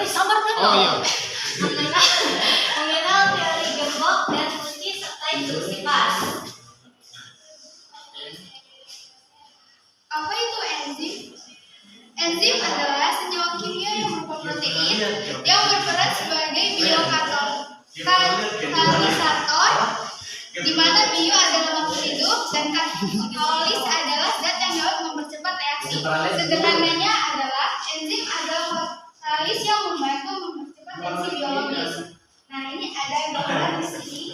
Sabar dulu. Oh iya. Mengenal teori gembok dan kunci serta instruksi pas. Apa itu enzim? Enzim adalah senyawa kimia yang berupa protein yang berperan sebagai biokatalisator, di mana bio adalah makhluk hidup dan katalis adalah zat yang dapat mempercepat reaksi. Sederhananya adalah enzim adalah katalis yang membantu mempercepat reaksi biologis. Nah, ini ada gambar di sini.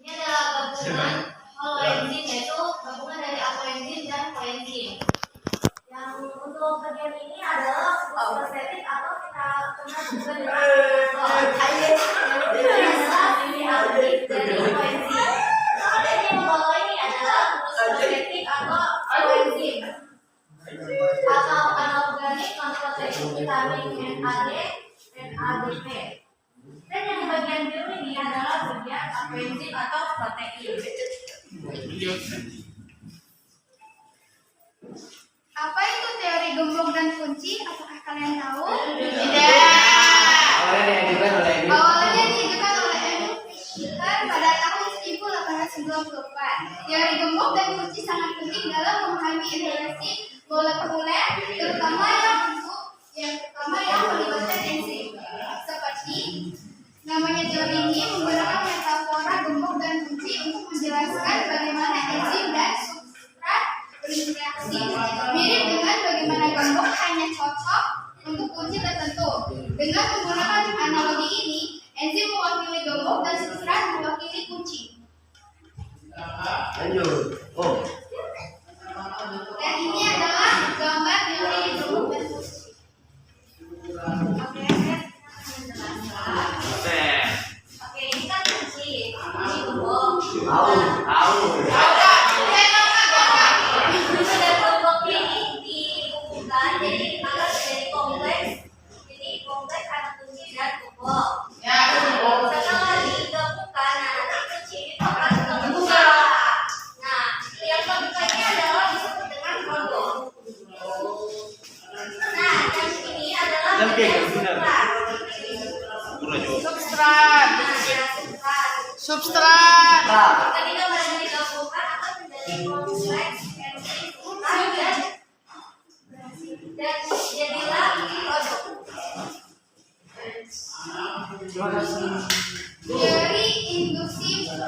Ini adalah gabungan haloenzim, yaitu gabungan dari apoenzim dan koenzim. Yang untuk bagian ini adalah prostetik atau kita kenal juga dengan ini aktif dari koenzim. Dan yang bawah ini adalah prostetik atau koenzim atau anorganik non-protein vitamin NAD dan ADP. Dan yang bagian biru ini adalah bagian apoenzim atau protein. Apa itu teori gembok dan kunci? Apakah kalian tahu? Awalnya diajukan oleh Emil Fischer pada tahun 1894. Teori gembok dan kunci sangat penting dalam memahami interaksi molekuler, terutama yang melibatkan enzim. Seperti namanya teori ini menggunakan metafora gembok dan kunci untuk menjelaskan bagaimana enzim dan substrat berinteraksi. Mirip dengan bagaimana gembok hanya cocok untuk kunci tertentu. Dengan menggunakan analogi ini, enzim mewakili gembok dan substrat mewakili kunci. Dan ini adalah gambar teori gembok dan kunci. Oke, ini kan kunci. Ini gembok. Dan gembok ini dikumpulkan jadi akan menjadi kompleks. Jadi kompleks ada kunci dan gembok. Setelah digabungkan, nanti kunci ini akan terbuka. Nah, yang pembukanya adalah disebut dengan kondom. Nah, yang ini adalah Substrat. ketika mereka digabungkan akan menjadi kompleks dan jadilah produk. Teori induksi atau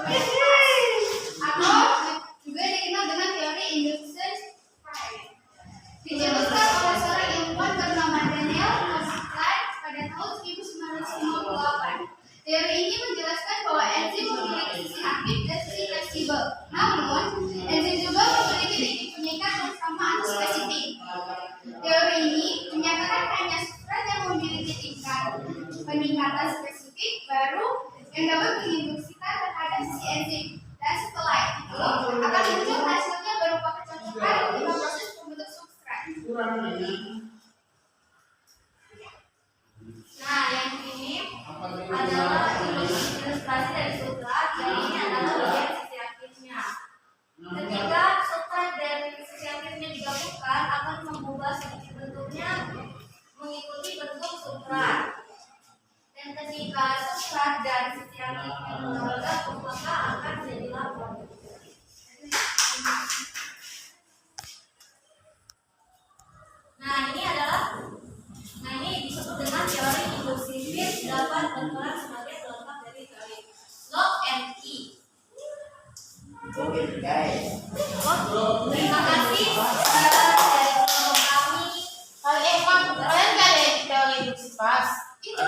juga dikenal dengan teori induksi dijelaskan oleh seorang ilmuwan bernama Daniel Kohlstein pada tahun 1958. Teori ini menjelaskan bahwa enzim memiliki sisi aktif dan sisi fleksibel. Namun, enzim juga memiliki titik pengikat bersama atau spesifik. Teori ini menyatakan hanya substrat yang memiliki tingkat peningkatan spesifik baru yang dapat menginduksikan terhadap sisi enzim. Dan setelah itu akan muncul hasilnya berupa kecocokan ketika proses pembentuk substrat. Nah, yang ini adalah ilustrasi dari substrat. Yang ini adalah bagian sisi aktifnya. Ketika substrat dan sisi aktifnya digabungkan akan mengubah sisi bentuknya mengikuti bentuk substrat. Dan ketika substrat dan sisi aktifnya bergabung maka akan jadilah produk. Nah ini disebut dengan teori induksi Fish dapat berperan sebagai pelengkap dari teori Locke and Key. Terima kasih dari kelompok kami. Kalian nggak ada teori induksi pas? Itu